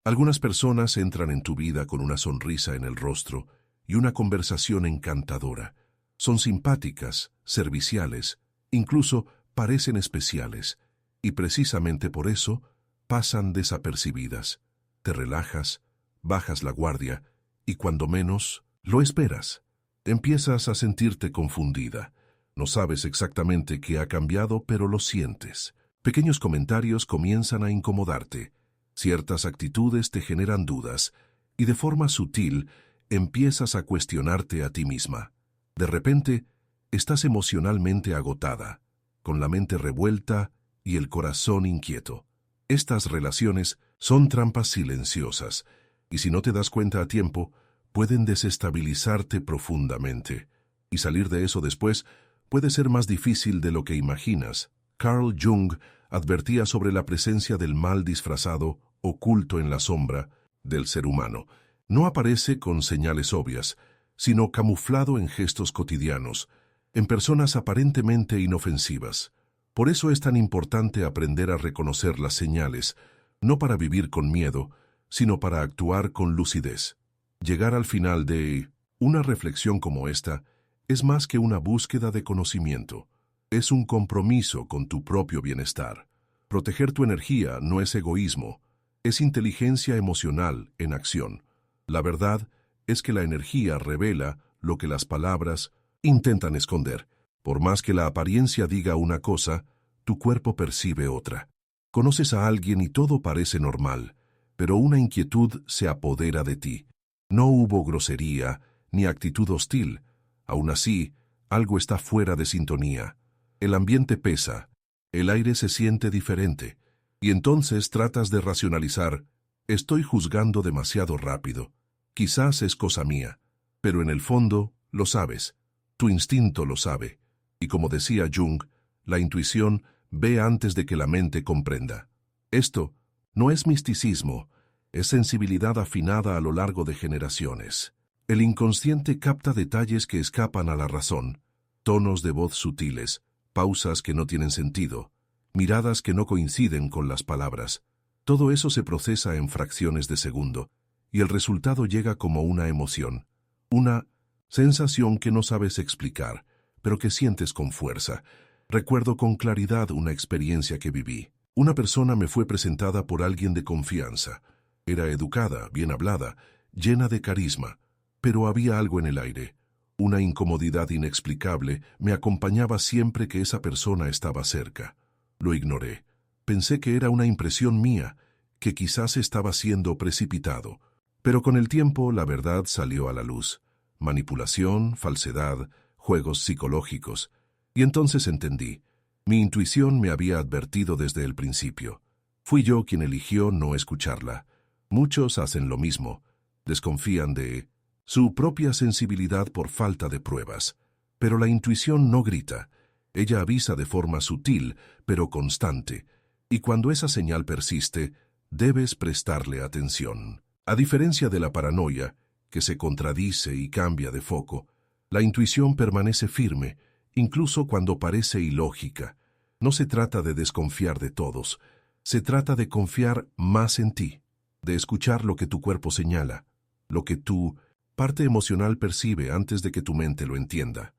Algunas personas entran en tu vida con una sonrisa en el rostro y una conversación encantadora. Son simpáticas, serviciales, incluso parecen especiales, y precisamente por eso pasan desapercibidas. Te relajas, bajas la guardia, y cuando menos lo esperas, empiezas a sentirte confundida. No sabes exactamente qué ha cambiado, pero lo sientes. Pequeños comentarios comienzan a incomodarte. Ciertas actitudes te generan dudas, y de forma sutil empiezas a cuestionarte a ti misma. De repente, estás emocionalmente agotada, con la mente revuelta y el corazón inquieto. Estas relaciones son trampas silenciosas, y si no te das cuenta a tiempo, pueden desestabilizarte profundamente. Y salir de eso después puede ser más difícil de lo que imaginas. Carl Jung advertía sobre la presencia del mal disfrazado, oculto en la sombra, del ser humano. No aparece con señales obvias, sino camuflado en gestos cotidianos, en personas aparentemente inofensivas. Por eso es tan importante aprender a reconocer las señales, no para vivir con miedo, sino para actuar con lucidez. Llegar al final de una reflexión como esta es más que una búsqueda de conocimiento. Es un compromiso con tu propio bienestar. Proteger tu energía no es egoísmo, es inteligencia emocional en acción. La verdad es que la energía revela lo que las palabras intentan esconder. Por más que la apariencia diga una cosa, tu cuerpo percibe otra. Conoces a alguien y todo parece normal, pero una inquietud se apodera de ti. No hubo grosería ni actitud hostil. Aún así, algo está fuera de sintonía. El ambiente pesa, el aire se siente diferente, y entonces tratas de racionalizar. Estoy juzgando demasiado rápido. Quizás es cosa mía, pero en el fondo lo sabes. Tu instinto lo sabe. Y como decía Jung, la intuición ve antes de que la mente comprenda. Esto no es misticismo, es sensibilidad afinada a lo largo de generaciones. El inconsciente capta detalles que escapan a la razón, tonos de voz sutiles, pausas que no tienen sentido, miradas que no coinciden con las palabras. Todo eso se procesa en fracciones de segundo, y el resultado llega como una emoción, una sensación que no sabes explicar, pero que sientes con fuerza. Recuerdo con claridad una experiencia que viví. Una persona me fue presentada por alguien de confianza. Era educada, bien hablada, llena de carisma, pero había algo en el aire. Una incomodidad inexplicable me acompañaba siempre que esa persona estaba cerca. Lo ignoré. Pensé que era una impresión mía, que quizás estaba siendo precipitado. Pero con el tiempo la verdad salió a la luz. Manipulación, falsedad, juegos psicológicos. Y entonces entendí. Mi intuición me había advertido desde el principio. Fui yo quien eligió no escucharla. Muchos hacen lo mismo. Desconfían de su propia sensibilidad por falta de pruebas. Pero la intuición no grita. Ella avisa de forma sutil, pero constante. Y cuando esa señal persiste, debes prestarle atención. A diferencia de la paranoia, que se contradice y cambia de foco, la intuición permanece firme, incluso cuando parece ilógica. No se trata de desconfiar de todos, se trata de confiar más en ti, de escuchar lo que tu cuerpo señala, lo que tu parte emocional percibe antes de que tu mente lo entienda.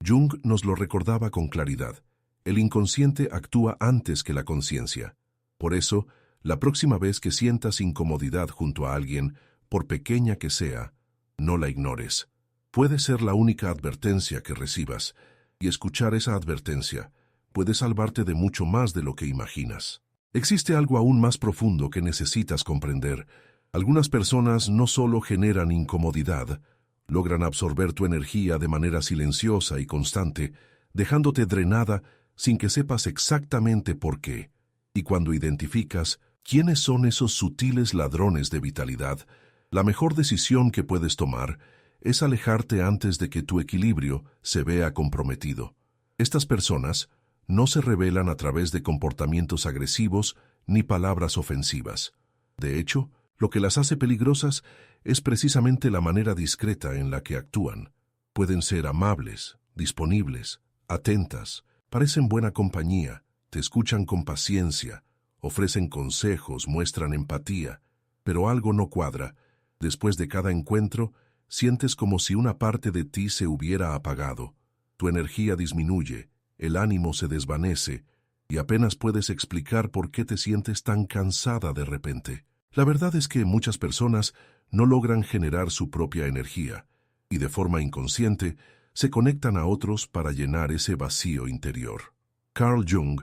Jung nos lo recordaba con claridad. El inconsciente actúa antes que la conciencia. Por eso, la próxima vez que sientas incomodidad junto a alguien, por pequeña que sea, no la ignores. Puede ser la única advertencia que recibas, y escuchar esa advertencia puede salvarte de mucho más de lo que imaginas. Existe algo aún más profundo que necesitas comprender. Algunas personas no solo generan incomodidad, logran absorber tu energía de manera silenciosa y constante, dejándote drenada sin que sepas exactamente por qué. Y cuando identificas quiénes son esos sutiles ladrones de vitalidad, la mejor decisión que puedes tomar es alejarte antes de que tu equilibrio se vea comprometido. Estas personas no se revelan a través de comportamientos agresivos ni palabras ofensivas. De hecho, lo que las hace peligrosas es precisamente la manera discreta en la que actúan. Pueden ser amables, disponibles, atentas, parecen buena compañía, te escuchan con paciencia, ofrecen consejos, muestran empatía, pero algo no cuadra. Después de cada encuentro, sientes como si una parte de ti se hubiera apagado. Tu energía disminuye, el ánimo se desvanece, y apenas puedes explicar por qué te sientes tan cansada de repente. La verdad es que muchas personas no logran generar su propia energía, y de forma inconsciente se conectan a otros para llenar ese vacío interior. Carl Jung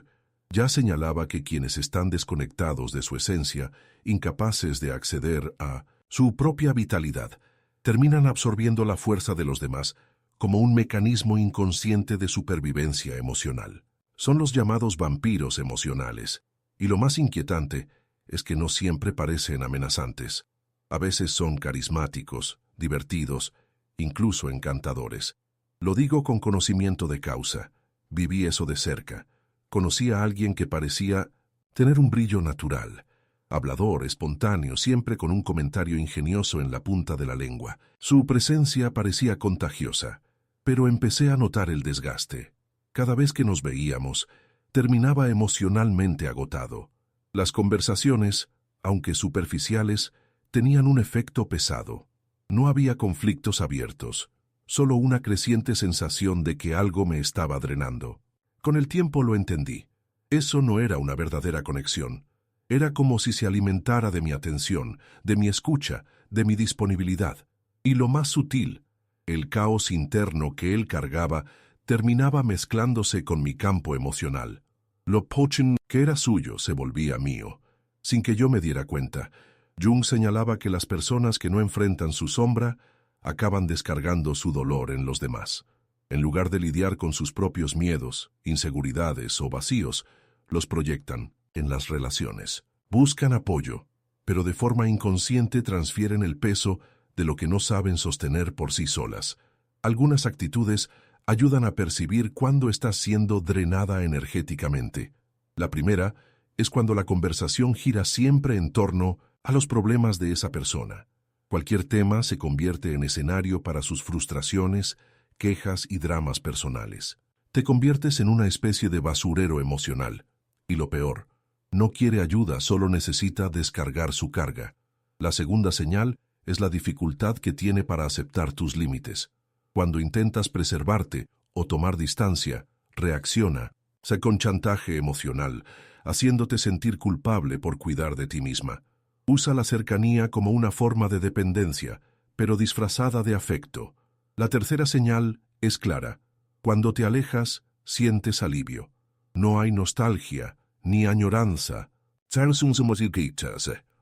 ya señalaba que quienes están desconectados de su esencia, incapaces de acceder a su propia vitalidad, terminan absorbiendo la fuerza de los demás como un mecanismo inconsciente de supervivencia emocional. Son los llamados vampiros emocionales, y lo más inquietante es que no siempre parecen amenazantes. A veces son carismáticos, divertidos, incluso encantadores. Lo digo con conocimiento de causa. Viví eso de cerca. Conocí a alguien que parecía tener un brillo natural, hablador, espontáneo, siempre con un comentario ingenioso en la punta de la lengua. Su presencia parecía contagiosa, pero empecé a notar el desgaste. Cada vez que nos veíamos, terminaba emocionalmente agotado. Las conversaciones, aunque superficiales, tenían un efecto pesado. No había conflictos abiertos, solo una creciente sensación de que algo me estaba drenando. Con el tiempo lo entendí. Eso no era una verdadera conexión. Era como si se alimentara de mi atención, de mi escucha, de mi disponibilidad. Y lo más sutil, el caos interno que él cargaba, terminaba mezclándose con mi campo emocional. Lo pochen que era suyo se volvía mío. Sin que yo me diera cuenta, Jung señalaba que las personas que no enfrentan su sombra acaban descargando su dolor en los demás. En lugar de lidiar con sus propios miedos, inseguridades o vacíos, los proyectan en las relaciones. Buscan apoyo, pero de forma inconsciente transfieren el peso de lo que no saben sostener por sí solas. Algunas actitudes ayudan a percibir cuándo estás siendo drenada energéticamente. La primera es cuando la conversación gira siempre en torno a los problemas de esa persona. Cualquier tema se convierte en escenario para sus frustraciones, quejas y dramas personales. Te conviertes en una especie de basurero emocional. Y lo peor, no quiere ayuda, solo necesita descargar su carga. La segunda señal es la dificultad que tiene para aceptar tus límites. Cuando intentas preservarte o tomar distancia, reacciona, con chantaje emocional, haciéndote sentir culpable por cuidar de ti misma. Usa la cercanía como una forma de dependencia, pero disfrazada de afecto. La tercera señal es clara. Cuando te alejas, sientes alivio. No hay nostalgia, ni añoranza.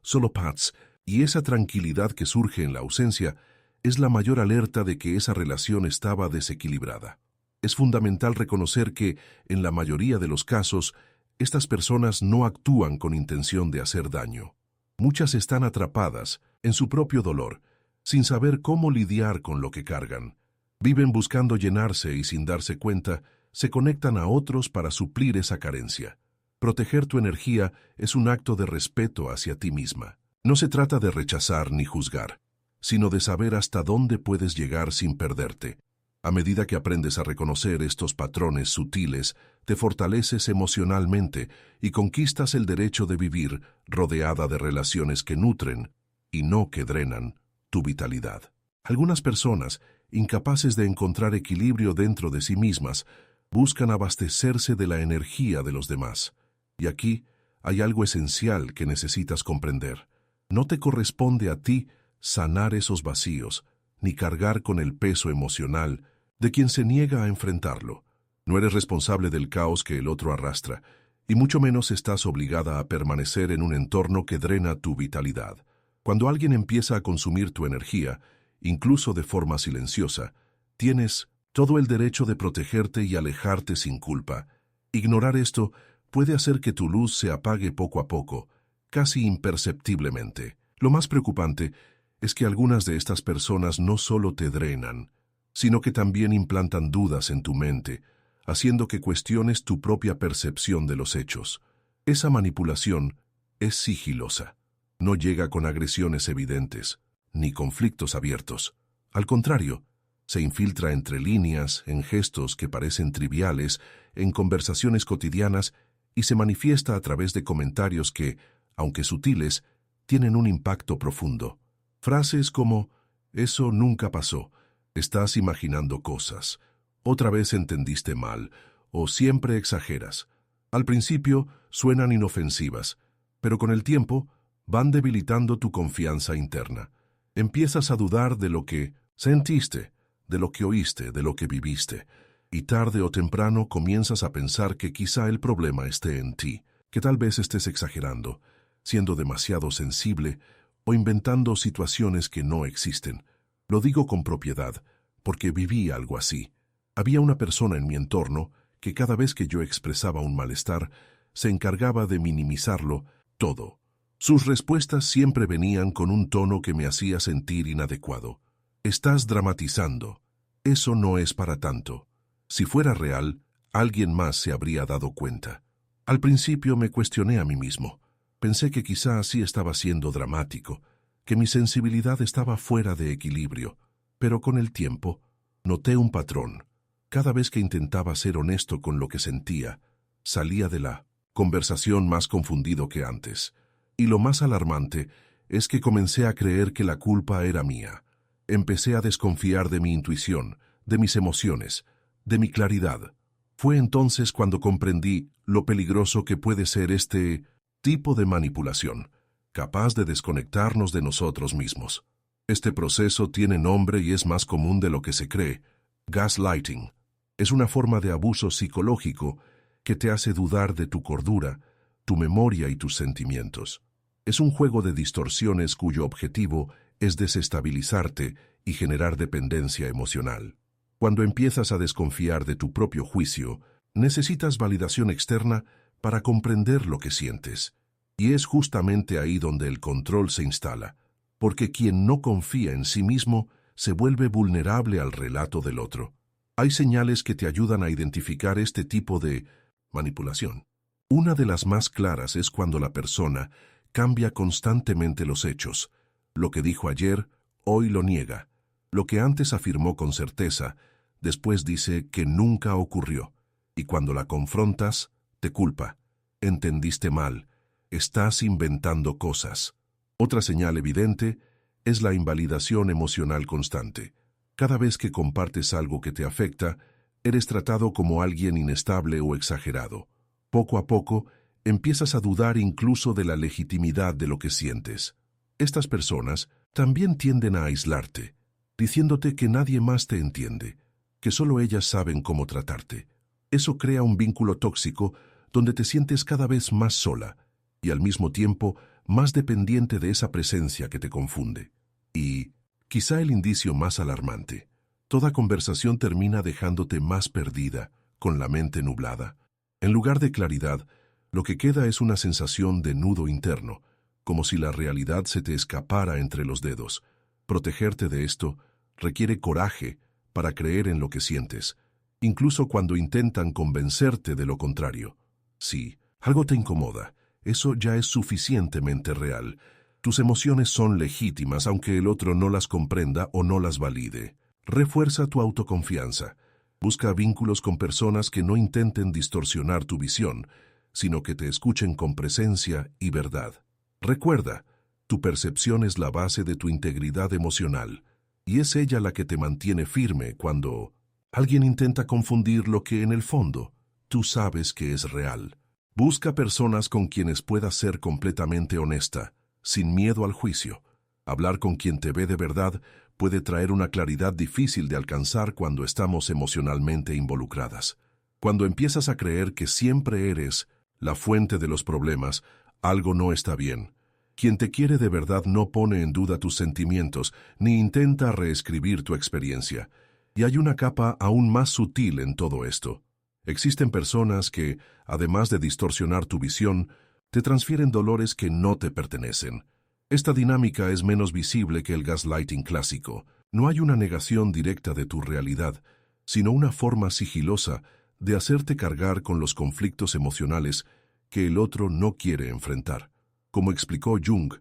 Solo paz, y esa tranquilidad que surge en la ausencia es la mayor alerta de que esa relación estaba desequilibrada. Es fundamental reconocer que, en la mayoría de los casos, estas personas no actúan con intención de hacer daño. Muchas están atrapadas en su propio dolor, sin saber cómo lidiar con lo que cargan. Viven buscando llenarse y sin darse cuenta, se conectan a otros para suplir esa carencia. Proteger tu energía es un acto de respeto hacia ti misma. No se trata de rechazar ni juzgar, sino de saber hasta dónde puedes llegar sin perderte. A medida que aprendes a reconocer estos patrones sutiles, te fortaleces emocionalmente y conquistas el derecho de vivir rodeada de relaciones que nutren, y no que drenan, tu vitalidad. Algunas personas, incapaces de encontrar equilibrio dentro de sí mismas, buscan abastecerse de la energía de los demás. Y aquí hay algo esencial que necesitas comprender. No te corresponde a ti sanar esos vacíos, ni cargar con el peso emocional de quien se niega a enfrentarlo. No eres responsable del caos que el otro arrastra, y mucho menos estás obligada a permanecer en un entorno que drena tu vitalidad. Cuando alguien empieza a consumir tu energía, incluso de forma silenciosa, tienes todo el derecho de protegerte y alejarte sin culpa. Ignorar esto puede hacer que tu luz se apague poco a poco, casi imperceptiblemente. Lo más preocupante es que algunas de estas personas no solo te drenan, sino que también implantan dudas en tu mente, haciendo que cuestiones tu propia percepción de los hechos. Esa manipulación es sigilosa. No llega con agresiones evidentes, ni conflictos abiertos. Al contrario, se infiltra entre líneas, en gestos que parecen triviales, en conversaciones cotidianas y se manifiesta a través de comentarios que, aunque sutiles, tienen un impacto profundo. Frases como, eso nunca pasó, estás imaginando cosas, otra vez entendiste mal, o siempre exageras. Al principio suenan inofensivas, pero con el tiempo van debilitando tu confianza interna. Empiezas a dudar de lo que sentiste, de lo que oíste, de lo que viviste, y tarde o temprano comienzas a pensar que quizá el problema esté en ti, que tal vez estés exagerando, siendo demasiado sensible o inventando situaciones que no existen. Lo digo con propiedad, porque viví algo así. Había una persona en mi entorno que cada vez que yo expresaba un malestar, se encargaba de minimizarlo todo. Sus respuestas siempre venían con un tono que me hacía sentir inadecuado. Estás dramatizando. Eso no es para tanto. Si fuera real, alguien más se habría dado cuenta. Al principio me cuestioné a mí mismo. Pensé que quizá así estaba siendo dramático, que mi sensibilidad estaba fuera de equilibrio, pero con el tiempo noté un patrón. Cada vez que intentaba ser honesto con lo que sentía, salía de la conversación más confundido que antes. Y lo más alarmante es que comencé a creer que la culpa era mía. Empecé a desconfiar de mi intuición, de mis emociones, de mi claridad. Fue entonces cuando comprendí lo peligroso que puede ser este tipo de manipulación, capaz de desconectarnos de nosotros mismos. Este proceso tiene nombre y es más común de lo que se cree: gaslighting. Es una forma de abuso psicológico que te hace dudar de tu cordura, tu memoria y tus sentimientos. Es un juego de distorsiones cuyo objetivo es desestabilizarte y generar dependencia emocional. Cuando empiezas a desconfiar de tu propio juicio, necesitas validación externa para comprender lo que sientes. Y es justamente ahí donde el control se instala, porque quien no confía en sí mismo se vuelve vulnerable al relato del otro. Hay señales que te ayudan a identificar este tipo de manipulación. Una de las más claras es cuando la persona cambia constantemente los hechos. Lo que dijo ayer, hoy lo niega. Lo que antes afirmó con certeza, después dice que nunca ocurrió. Y cuando la confrontas, te culpa. Entendiste mal. Estás inventando cosas. Otra señal evidente es la invalidación emocional constante. Cada vez que compartes algo que te afecta, eres tratado como alguien inestable o exagerado. Poco a poco, empiezas a dudar incluso de la legitimidad de lo que sientes. Estas personas también tienden a aislarte, diciéndote que nadie más te entiende, que solo ellas saben cómo tratarte. Eso crea un vínculo tóxico donde te sientes cada vez más sola y al mismo tiempo más dependiente de esa presencia que te confunde. Y quizá el indicio más alarmante: toda conversación termina dejándote más perdida, con la mente nublada. En lugar de claridad, lo que queda es una sensación de nudo interno, como si la realidad se te escapara entre los dedos. Protegerte de esto requiere coraje para creer en lo que sientes, incluso cuando intentan convencerte de lo contrario. Si algo te incomoda, eso ya es suficientemente real. Tus emociones son legítimas aunque el otro no las comprenda o no las valide. Refuerza tu autoconfianza. Busca vínculos con personas que no intenten distorsionar tu visión, sino que te escuchen con presencia y verdad. Recuerda, tu percepción es la base de tu integridad emocional, y es ella la que te mantiene firme cuando alguien intenta confundir lo que en el fondo tú sabes que es real. Busca personas con quienes puedas ser completamente honesta, sin miedo al juicio. Hablar con quien te ve de verdad puede traer una claridad difícil de alcanzar cuando estamos emocionalmente involucradas. Cuando empiezas a creer que siempre eres la fuente de los problemas, algo no está bien. Quien te quiere de verdad no pone en duda tus sentimientos, ni intenta reescribir tu experiencia. Y hay una capa aún más sutil en todo esto. Existen personas que, además de distorsionar tu visión, te transfieren dolores que no te pertenecen. Esta dinámica es menos visible que el gaslighting clásico. No hay una negación directa de tu realidad, sino una forma sigilosa de hacerte cargar con los conflictos emocionales que el otro no quiere enfrentar. Como explicó Jung,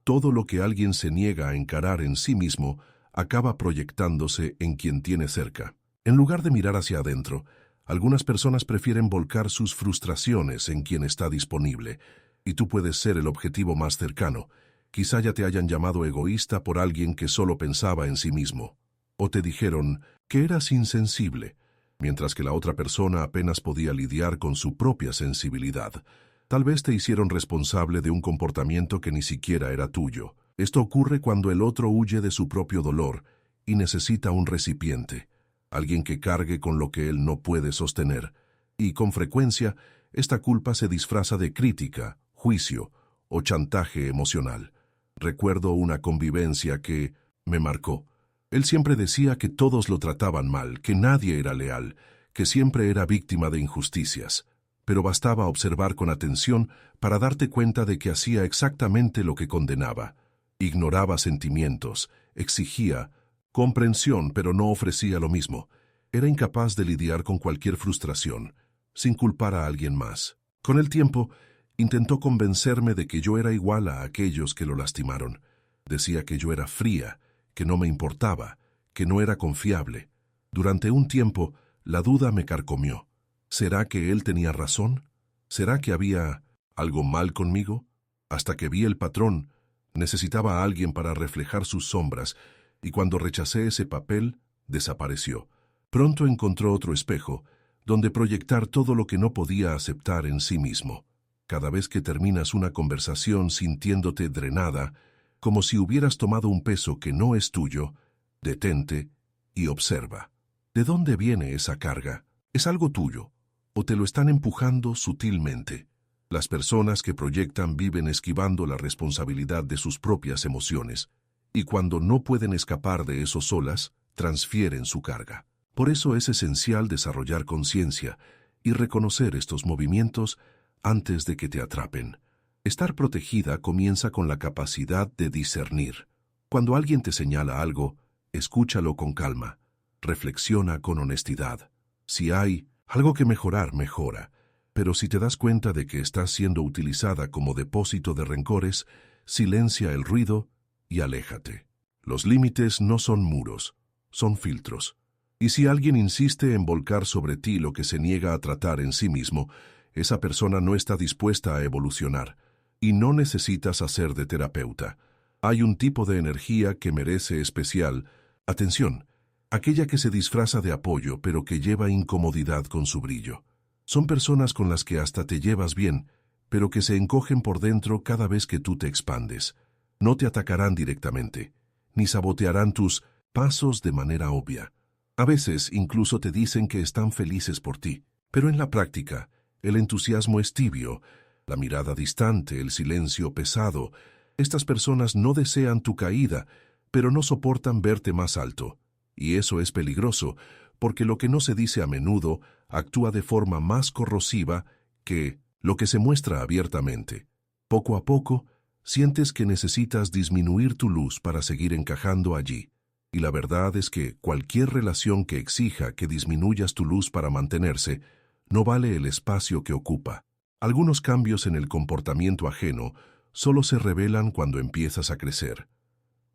todo lo que alguien se niega a encarar en sí mismo acaba proyectándose en quien tiene cerca. En lugar de mirar hacia adentro, algunas personas prefieren volcar sus frustraciones en quien está disponible, y tú puedes ser el objetivo más cercano, Quizá ya te hayan llamado egoísta por alguien que solo pensaba en sí mismo. O te dijeron que eras insensible, mientras que la otra persona apenas podía lidiar con su propia sensibilidad. Tal vez te hicieron responsable de un comportamiento que ni siquiera era tuyo. Esto ocurre cuando el otro huye de su propio dolor y necesita un recipiente, alguien que cargue con lo que él no puede sostener. Y con frecuencia, esta culpa se disfraza de crítica, juicio o chantaje emocional. Recuerdo una convivencia que me marcó. Él siempre decía que todos lo trataban mal, que nadie era leal, que siempre era víctima de injusticias. Pero bastaba observar con atención para darte cuenta de que hacía exactamente lo que condenaba. Ignoraba sentimientos, exigía comprensión, pero no ofrecía lo mismo. Era incapaz de lidiar con cualquier frustración, sin culpar a alguien más. Con el tiempo, intentó convencerme de que yo era igual a aquellos que lo lastimaron. Decía que yo era fría, que no me importaba, que no era confiable. Durante un tiempo, la duda me carcomió. ¿Será que él tenía razón? ¿Será que había algo mal conmigo? Hasta que vi el patrón, necesitaba a alguien para reflejar sus sombras, y cuando rechacé ese papel, desapareció. Pronto encontró otro espejo, donde proyectar todo lo que no podía aceptar en sí mismo. Cada vez que terminas una conversación sintiéndote drenada, como si hubieras tomado un peso que no es tuyo, detente y observa. ¿De dónde viene esa carga? ¿Es algo tuyo? ¿O te lo están empujando sutilmente? Las personas que proyectan viven esquivando la responsabilidad de sus propias emociones, y cuando no pueden escapar de eso solas, transfieren su carga. Por eso es esencial desarrollar conciencia y reconocer estos movimientos antes de que te atrapen. Estar protegida comienza con la capacidad de discernir. Cuando alguien te señala algo, escúchalo con calma, reflexiona con honestidad. Si hay algo que mejorar, mejora. Pero si te das cuenta de que estás siendo utilizada como depósito de rencores, silencia el ruido y aléjate. Los límites no son muros, son filtros. Y si alguien insiste en volcar sobre ti lo que se niega a tratar en sí mismo, esa persona no está dispuesta a evolucionar, y no necesitas hacer de terapeuta. Hay un tipo de energía que merece especial atención, aquella que se disfraza de apoyo pero que lleva incomodidad con su brillo. Son personas con las que hasta te llevas bien, pero que se encogen por dentro cada vez que tú te expandes. No te atacarán directamente, ni sabotearán tus pasos de manera obvia. A veces incluso te dicen que están felices por ti, pero en la práctica, el entusiasmo es tibio, la mirada distante, el silencio pesado. Estas personas no desean tu caída, pero no soportan verte más alto. Y eso es peligroso, porque lo que no se dice a menudo actúa de forma más corrosiva que lo que se muestra abiertamente. Poco a poco, sientes que necesitas disminuir tu luz para seguir encajando allí. Y la verdad es que cualquier relación que exija que disminuyas tu luz para mantenerse, no vale el espacio que ocupa. Algunos cambios en el comportamiento ajeno solo se revelan cuando empiezas a crecer.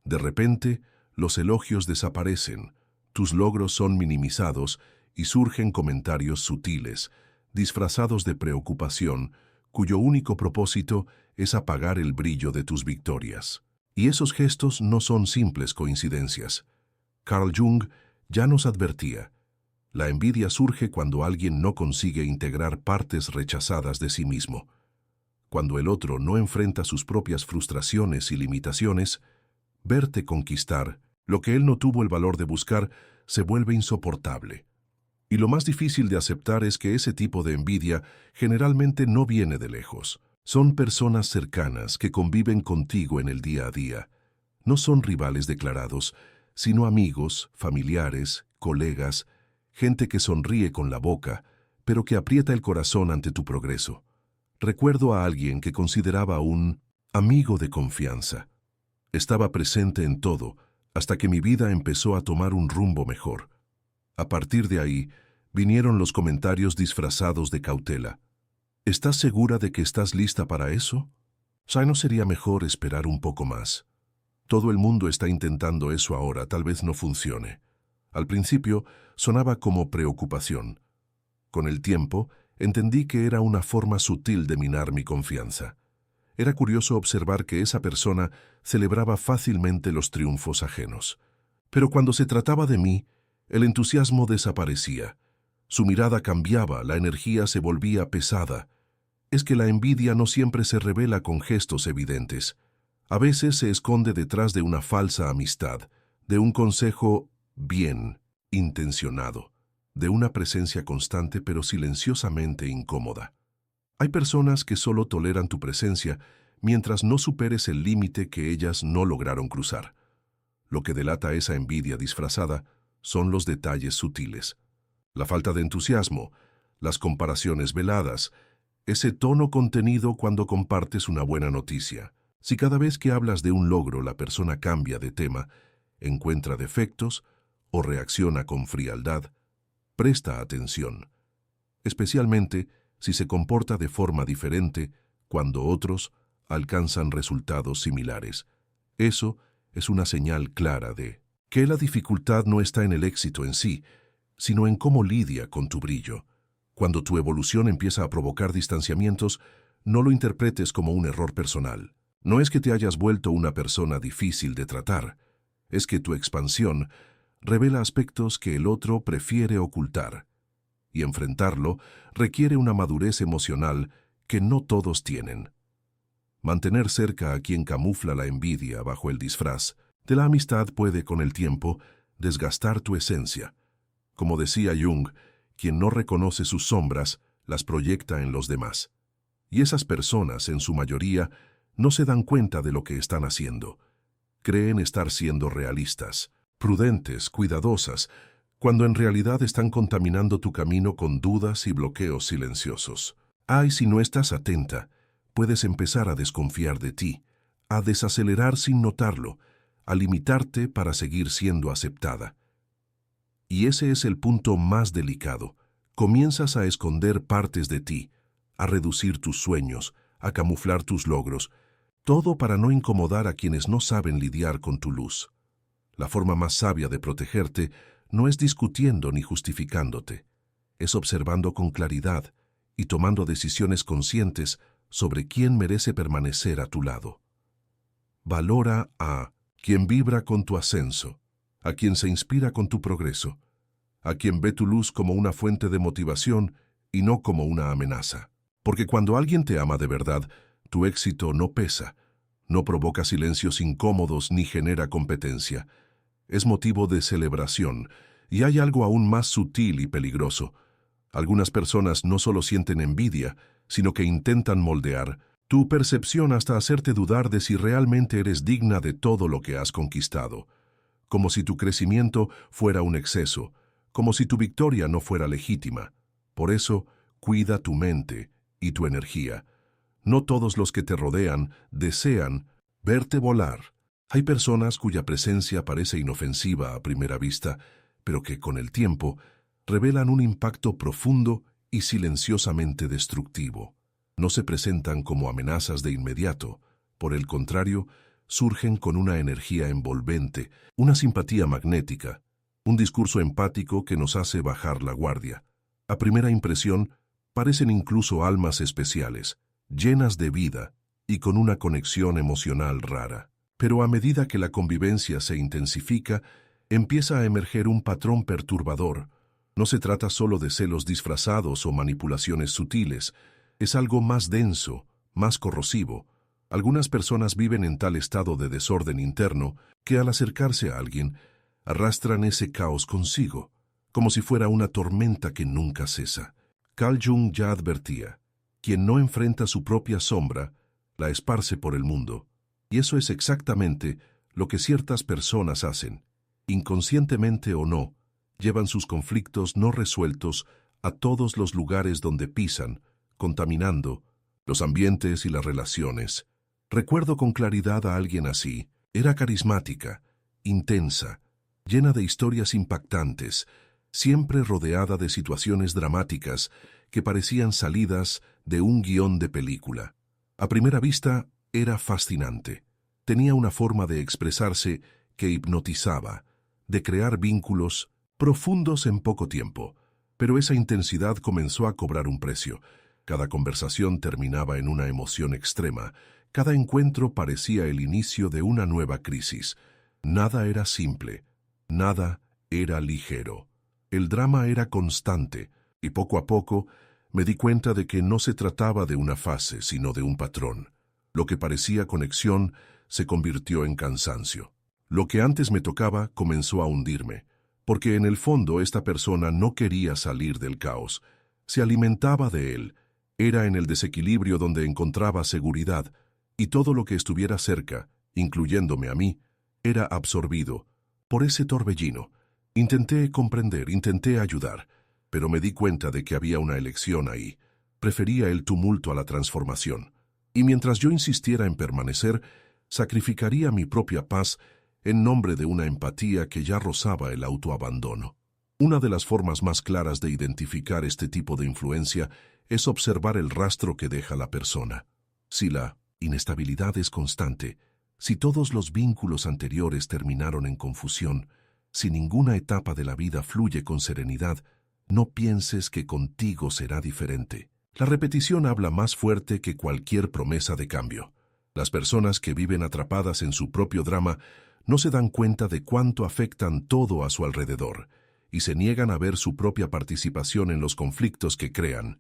De repente, los elogios desaparecen, tus logros son minimizados y surgen comentarios sutiles, disfrazados de preocupación, cuyo único propósito es apagar el brillo de tus victorias. Y esos gestos no son simples coincidencias. Carl Jung ya nos advertía: la envidia surge cuando alguien no consigue integrar partes rechazadas de sí mismo. Cuando el otro no enfrenta sus propias frustraciones y limitaciones, verte conquistar lo que él no tuvo el valor de buscar se vuelve insoportable. Y lo más difícil de aceptar es que ese tipo de envidia generalmente no viene de lejos. Son personas cercanas que conviven contigo en el día a día. No son rivales declarados, sino amigos, familiares, colegas, gente que sonríe con la boca, pero que aprieta el corazón ante tu progreso. Recuerdo a alguien que consideraba un amigo de confianza. Estaba presente en todo, hasta que mi vida empezó a tomar un rumbo mejor. A partir de ahí, vinieron los comentarios disfrazados de cautela. ¿Estás segura de que estás lista para eso? ¿No sería mejor esperar un poco más? Todo el mundo está intentando eso ahora, tal vez no funcione. Al principio, sonaba como preocupación. Con el tiempo, entendí que era una forma sutil de minar mi confianza. Era curioso observar que esa persona celebraba fácilmente los triunfos ajenos. Pero cuando se trataba de mí, el entusiasmo desaparecía. Su mirada cambiaba, la energía se volvía pesada. Es que la envidia no siempre se revela con gestos evidentes. A veces se esconde detrás de una falsa amistad, de un consejo bien intencionado, de una presencia constante pero silenciosamente incómoda. Hay personas que solo toleran tu presencia mientras no superes el límite que ellas no lograron cruzar. Lo que delata esa envidia disfrazada son los detalles sutiles. La falta de entusiasmo, las comparaciones veladas, ese tono contenido cuando compartes una buena noticia. Si cada vez que hablas de un logro la persona cambia de tema, encuentra defectos o reacciona con frialdad, presta atención. Especialmente si se comporta de forma diferente cuando otros alcanzan resultados similares. Eso es una señal clara de que la dificultad no está en el éxito en sí, sino en cómo lidia con tu brillo. Cuando tu evolución empieza a provocar distanciamientos, no lo interpretes como un error personal. No es que te hayas vuelto una persona difícil de tratar, es que tu expansión revela aspectos que el otro prefiere ocultar, y enfrentarlo requiere una madurez emocional que no todos tienen. Mantener cerca a quien camufla la envidia bajo el disfraz de la amistad puede, con el tiempo, desgastar tu esencia. Como decía Jung, quien no reconoce sus sombras, las proyecta en los demás. Y esas personas, en su mayoría, no se dan cuenta de lo que están haciendo. Creen estar siendo realistas, prudentes, cuidadosas, cuando en realidad están contaminando tu camino con dudas y bloqueos silenciosos. Ay, si no estás atenta, puedes empezar a desconfiar de ti, a desacelerar sin notarlo, a limitarte para seguir siendo aceptada. Y ese es el punto más delicado. Comienzas a esconder partes de ti, a reducir tus sueños, a camuflar tus logros, todo para no incomodar a quienes no saben lidiar con tu luz. La forma más sabia de protegerte no es discutiendo ni justificándote, es observando con claridad y tomando decisiones conscientes sobre quién merece permanecer a tu lado. Valora a quien vibra con tu ascenso, a quien se inspira con tu progreso, a quien ve tu luz como una fuente de motivación y no como una amenaza. Porque cuando alguien te ama de verdad, tu éxito no pesa, no provoca silencios incómodos ni genera competencia. Es motivo de celebración, y hay algo aún más sutil y peligroso. Algunas personas no solo sienten envidia, sino que intentan moldear tu percepción hasta hacerte dudar de si realmente eres digna de todo lo que has conquistado, como si tu crecimiento fuera un exceso, como si tu victoria no fuera legítima. Por eso, cuida tu mente y tu energía. No todos los que te rodean desean verte volar. Hay personas cuya presencia parece inofensiva a primera vista, pero que con el tiempo revelan un impacto profundo y silenciosamente destructivo. No se presentan como amenazas de inmediato, por el contrario, surgen con una energía envolvente, una simpatía magnética, un discurso empático que nos hace bajar la guardia. A primera impresión, parecen incluso almas especiales, llenas de vida y con una conexión emocional rara. Pero a medida que la convivencia se intensifica, empieza a emerger un patrón perturbador. No se trata solo de celos disfrazados o manipulaciones sutiles, es algo más denso, más corrosivo. Algunas personas viven en tal estado de desorden interno que al acercarse a alguien, arrastran ese caos consigo, como si fuera una tormenta que nunca cesa. Carl Jung ya advertía, quien no enfrenta su propia sombra, la esparce por el mundo. Y eso es exactamente lo que ciertas personas hacen. Inconscientemente o no, llevan sus conflictos no resueltos a todos los lugares donde pisan, contaminando los ambientes y las relaciones. Recuerdo con claridad a alguien así. Era carismática, intensa, llena de historias impactantes, siempre rodeada de situaciones dramáticas que parecían salidas de un guión de película. A primera vista, era fascinante. Tenía una forma de expresarse que hipnotizaba, de crear vínculos profundos en poco tiempo. Pero esa intensidad comenzó a cobrar un precio. Cada conversación terminaba en una emoción extrema, Cada encuentro parecía el inicio de una nueva crisis. Nada era simple, nada era ligero. El drama era constante, y poco a poco me di cuenta de que no se trataba de una fase, sino de un patrón. Lo que parecía conexión se convirtió en cansancio. Lo que antes me tocaba comenzó a hundirme, porque en el fondo esta persona no quería salir del caos. Se alimentaba de él. Era en el desequilibrio donde encontraba seguridad, y todo lo que estuviera cerca, incluyéndome a mí, era absorbido por ese torbellino. Intenté comprender, intenté ayudar, pero me di cuenta de que había una elección ahí. Prefería el tumulto a la transformación. Y mientras yo insistiera en permanecer, sacrificaría mi propia paz en nombre de una empatía que ya rozaba el autoabandono. Una de las formas más claras de identificar este tipo de influencia es observar el rastro que deja la persona. Si la inestabilidad es constante, si todos los vínculos anteriores terminaron en confusión, si ninguna etapa de la vida fluye con serenidad, no pienses que contigo será diferente. La repetición habla más fuerte que cualquier promesa de cambio. Las personas que viven atrapadas en su propio drama no se dan cuenta de cuánto afectan todo a su alrededor y se niegan a ver su propia participación en los conflictos que crean.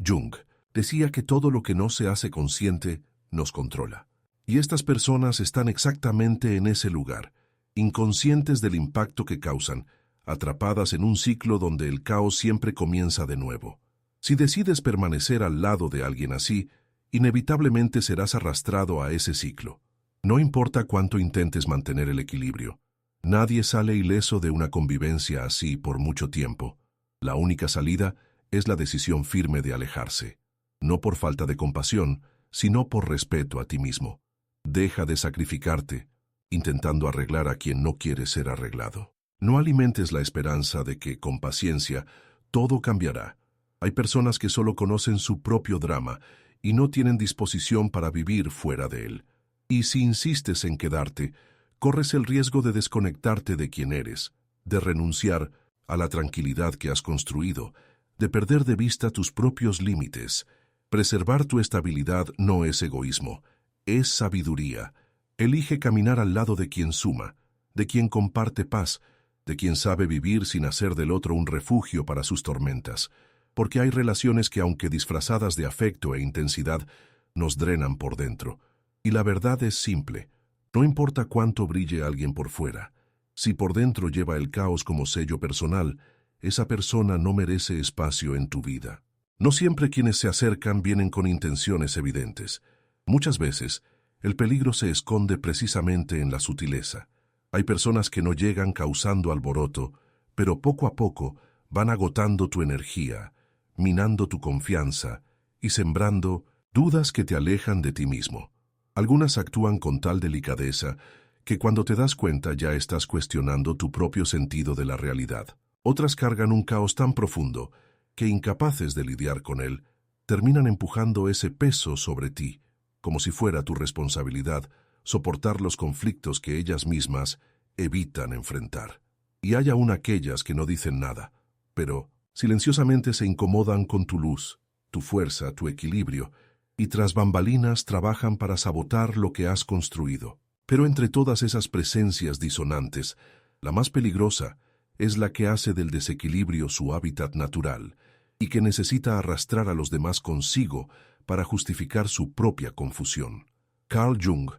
Jung decía que todo lo que no se hace consciente nos controla. Y estas personas están exactamente en ese lugar, inconscientes del impacto que causan, atrapadas en un ciclo donde el caos siempre comienza de nuevo. Si decides permanecer al lado de alguien así, inevitablemente serás arrastrado a ese ciclo. No importa cuánto intentes mantener el equilibrio. Nadie sale ileso de una convivencia así por mucho tiempo. La única salida es la decisión firme de alejarse. No por falta de compasión, sino por respeto a ti mismo. Deja de sacrificarte, intentando arreglar a quien no quiere ser arreglado. No alimentes la esperanza de que, con paciencia, todo cambiará. Hay personas que solo conocen su propio drama y no tienen disposición para vivir fuera de él. Y si insistes en quedarte, corres el riesgo de desconectarte de quien eres, de renunciar a la tranquilidad que has construido, de perder de vista tus propios límites. Preservar tu estabilidad no es egoísmo, es sabiduría. Elige caminar al lado de quien suma, de quien comparte paz, de quien sabe vivir sin hacer del otro un refugio para sus tormentas. Porque hay relaciones que, aunque disfrazadas de afecto e intensidad, nos drenan por dentro. Y la verdad es simple. No importa cuánto brille alguien por fuera. Si por dentro lleva el caos como sello personal, esa persona no merece espacio en tu vida. No siempre quienes se acercan vienen con intenciones evidentes. Muchas veces, el peligro se esconde precisamente en la sutileza. Hay personas que no llegan causando alboroto, pero poco a poco van agotando tu energía, minando tu confianza y sembrando dudas que te alejan de ti mismo. Algunas actúan con tal delicadeza que cuando te das cuenta ya estás cuestionando tu propio sentido de la realidad. Otras cargan un caos tan profundo que, incapaces de lidiar con él, terminan empujando ese peso sobre ti, como si fuera tu responsabilidad soportar los conflictos que ellas mismas evitan enfrentar. Y hay aún aquellas que no dicen nada, pero silenciosamente se incomodan con tu luz, tu fuerza, tu equilibrio, y tras bambalinas trabajan para sabotar lo que has construido. Pero entre todas esas presencias disonantes, la más peligrosa es la que hace del desequilibrio su hábitat natural y que necesita arrastrar a los demás consigo para justificar su propia confusión. Carl Jung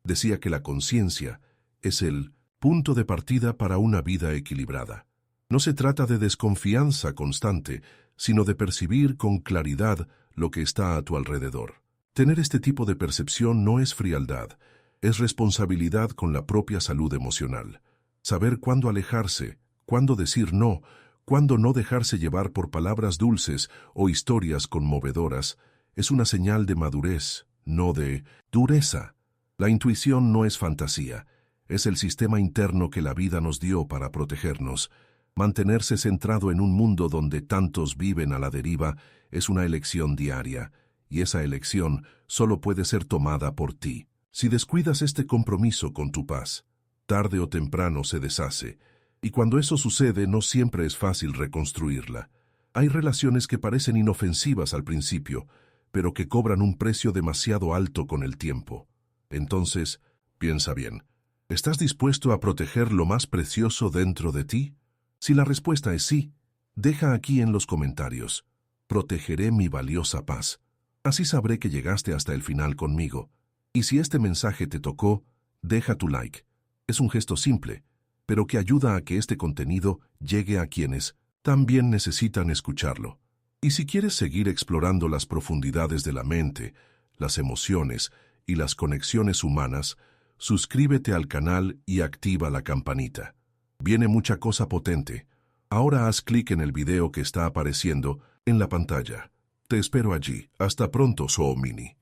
decía que la conciencia es el punto de partida para una vida equilibrada. No se trata de desconfianza constante, sino de percibir con claridad lo que está a tu alrededor. Tener este tipo de percepción no es frialdad, es responsabilidad con la propia salud emocional. Saber cuándo alejarse, cuándo decir no, cuándo no dejarse llevar por palabras dulces o historias conmovedoras, es una señal de madurez, no de dureza. La intuición no es fantasía, es el sistema interno que la vida nos dio para protegernos. Mantenerse centrado en un mundo donde tantos viven a la deriva es una elección diaria, y esa elección solo puede ser tomada por ti. Si descuidas este compromiso con tu paz, tarde o temprano se deshace, y cuando eso sucede no siempre es fácil reconstruirla. Hay relaciones que parecen inofensivas al principio, pero que cobran un precio demasiado alto con el tiempo. Entonces, piensa bien, ¿estás dispuesto a proteger lo más precioso dentro de ti? Si la respuesta es sí, deja aquí en los comentarios: protegeré mi valiosa paz. Así sabré que llegaste hasta el final conmigo. Y si este mensaje te tocó, deja tu like. Es un gesto simple, pero que ayuda a que este contenido llegue a quienes también necesitan escucharlo. Y si quieres seguir explorando las profundidades de la mente, las emociones y las conexiones humanas, suscríbete al canal y activa la campanita. Viene mucha cosa potente. Ahora haz clic en el video que está apareciendo en la pantalla. Te espero allí. Hasta pronto, Soomini.